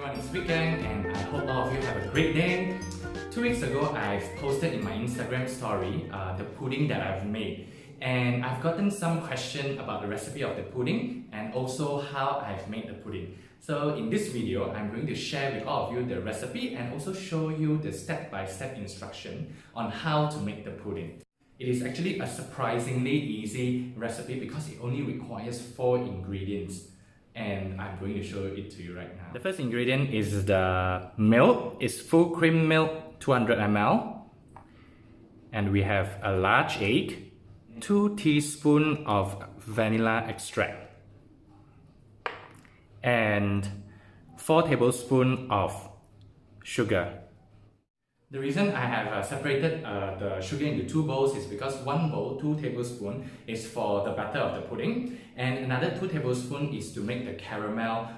everyone, it's weekend and I hope all of you have a great day. 2 weeks ago, I've posted in my Instagram story the pudding that I've made, and I've gotten some question about the recipe of the pudding and also how I've made the pudding. So in this video, I'm going to share with all of you the recipe and also show you the step-by-step instruction on how to make the pudding. It is actually a surprisingly easy recipe because it only requires 4 ingredients. And I'm going to show it to you right now. The first ingredient is the milk. It's full cream milk, 200 ml. And we have a large egg, 2 teaspoons of vanilla extract, and 4 tablespoons of sugar. The reason I have separated the sugar into 2 bowls is because 1 bowl, 2 tablespoons, is for the batter of the pudding, and another 2 tablespoons is to make the caramel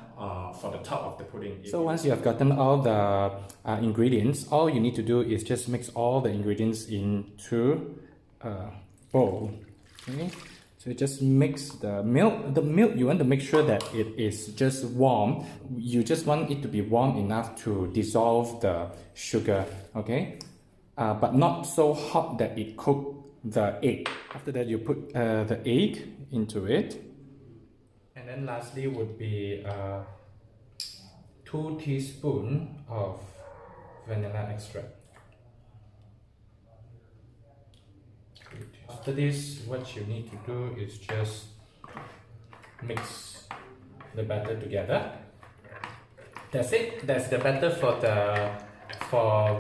for the top of the pudding. So once you have gotten all the ingredients, all you need to do is just mix all the ingredients into a bowl. Okay? So just mix the milk. The milk, you want to make sure that it is just warm. You just want it to be warm enough to dissolve the sugar, okay? But not so hot that it cooks the egg. After that, you put the egg into it. And then lastly would be 2 teaspoons of vanilla extract. After this, what you need to do is just mix the batter together. That's it. That's the batter for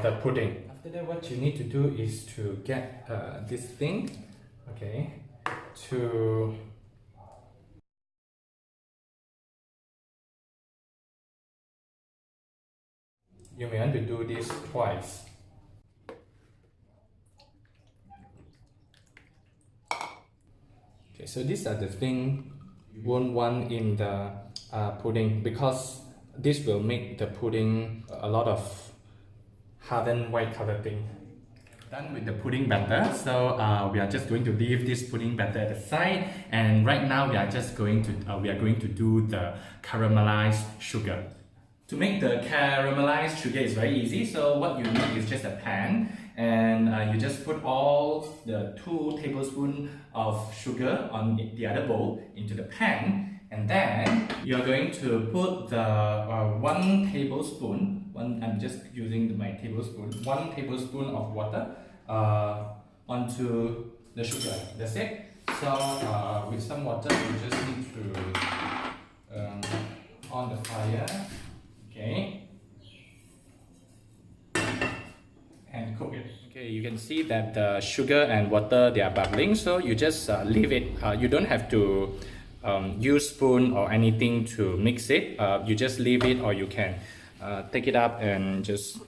the pudding. After that, what you need to do is to get this thing, okay, you may want to do this twice. Okay, so these are the things you won't want in the pudding, because this will make the pudding a lot of hardened white color thing. Done with the pudding batter, so we are just going to leave this pudding batter at the side, and right now we are just going to do the caramelized sugar. To make the caramelized sugar is very easy. So what you need is just a pan, and you just put all the 2 tablespoons of sugar on the other bowl into the pan, and then you're going to put the 1 tablespoon, I'm just using my tablespoon, 1 tablespoon of water onto the sugar. That's it. So with some water, you just need to on the fire. Okay, and cook it. Okay, you can see that the sugar and water, they are bubbling, so you just leave it. You don't have to use spoon or anything to mix it. You just leave it, or you can take it up and just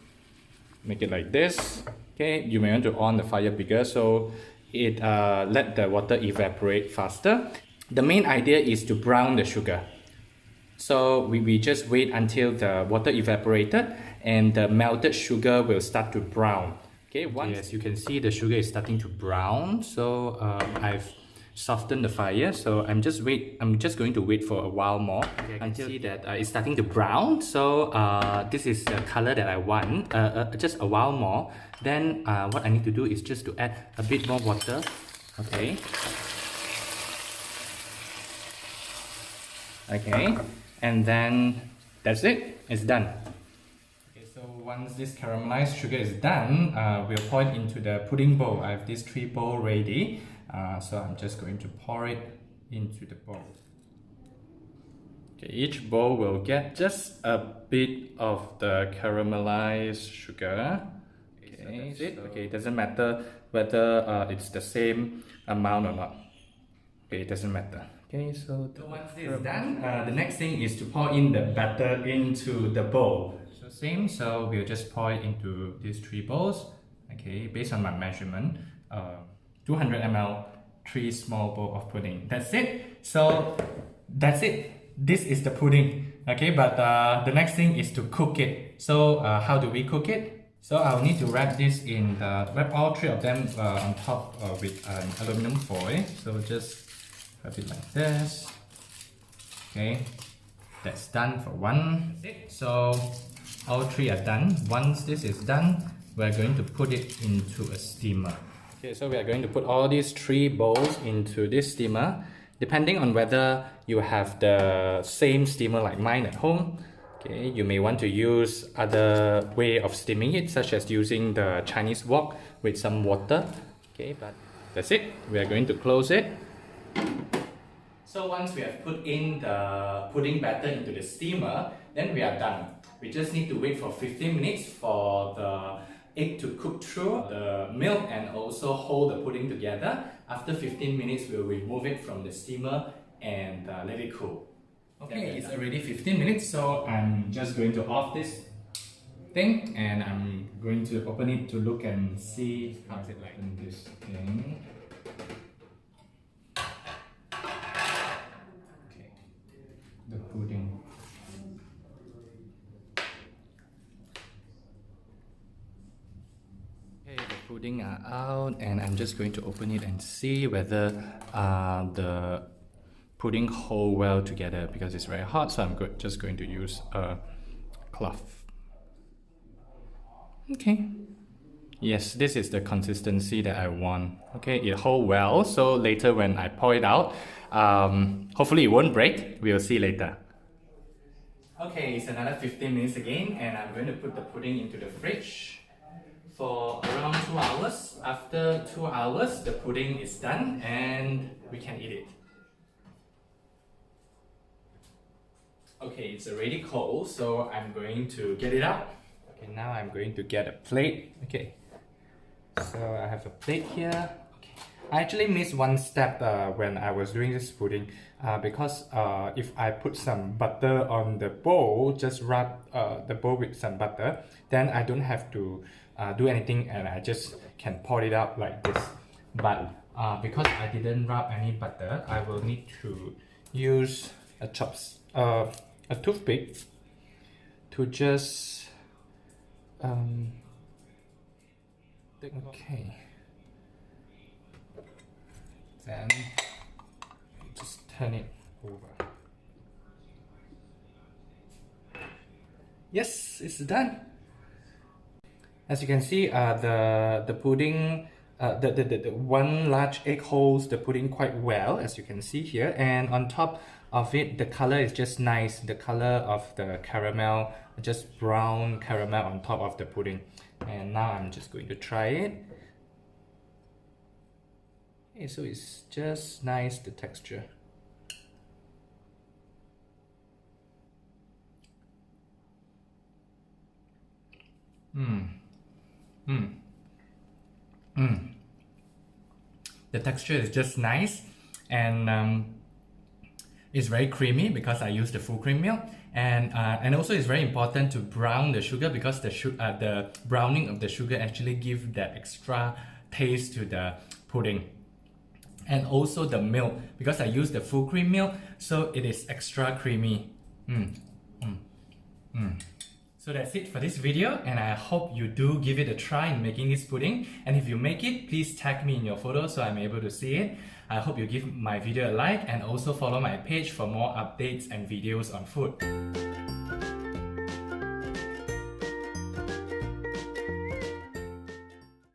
make it like this. Okay, you may want to on the fire bigger so it let the water evaporate faster. The main idea is to brown the sugar. So we just wait until the water evaporated and the melted sugar will start to brown. Okay, yes, you can see the sugar is starting to brown. So I've softened the fire. So I'm just going to wait for a while more until see that it's starting to brown. So this is the color that I want. Just a while more. Then what I need to do is just to add a bit more water. Okay. Okay. And then that's it, it's done. Okay, so once this caramelized sugar is done, we'll pour it into the pudding bowl. I have these 3 bowls ready, so I'm just going to pour it into the bowl. Okay, each bowl will get just a bit of the caramelized sugar. Okay, so okay, it doesn't matter whether it's the same amount or not. Okay, it doesn't matter. Okay, so once this is done, the next thing is to pour in the batter into the bowl. So same, so we'll just pour it into these 3 bowls. Okay, based on my measurement, 200 ml, 3 small bowls of pudding. That's it. So that's it. This is the pudding. Okay, but the next thing is to cook it. So how do we cook it? So I'll need to wrap all 3 of them on top with an aluminum foil. So just wrap it like this. Okay, that's done for one. So all three are done. Once this is done, we're going to put it into a steamer. Okay, so we are going to put all these three bowls into this steamer. Depending on whether you have the same steamer like mine at home, okay, you may want to use other way of steaming it, such as using the Chinese wok with some water. Okay, but that's it. We are going to close it. So once we have put in the pudding batter into the steamer, then we are done. We just need to wait for 15 minutes for the egg to cook through the milk and also hold the pudding together. After 15 minutes, we'll remove it from the steamer and let it cool. Okay, it's already 15 minutes, so I'm just going to off this thing and I'm going to open it to look and see how is it like in this thing. Okay, the pudding. Pudding are out and I'm just going to open it and see whether the pudding hold well together because it's very hot, so I'm just going to use a cloth. Okay. Yes, this is the consistency that I want. Okay, it hold well, so later when I pour it out, hopefully it won't break. We'll see later. Okay, it's another 15 minutes again and I'm going to put the pudding into the fridge for around 2 hours. After 2 hours, the pudding is done and we can eat it. Okay, it's already cold, so I'm going to get it out. Okay, now I'm going to get a plate. Okay, so I have a plate here. Okay, I actually missed one step when I was doing this pudding because if I put some butter on the bowl, just rub the bowl with some butter, then I don't have to do anything and I just can pour it out like this. But because I didn't rub any butter, I will need to use a toothpick to just okay, then just turn it over. Yes, it's done. As you can see, the pudding, the one large egg holds the pudding quite well, as you can see here. And on top of it, the color is just nice. The color of the caramel, just brown caramel on top of the pudding. And now I'm just going to try it. Okay, so it's just nice, the texture. The texture is just nice and it's very creamy because I use the full cream milk, and also it's very important to brown the sugar because the browning of the sugar actually gives that extra taste to the pudding. And also the milk, because I use the full cream milk, so it is extra creamy. So that's it for this video, and I hope you do give it a try in making this pudding. And if you make it, please tag me in your photo so I'm able to see it. I hope you give my video a like and also follow my page for more updates and videos on food.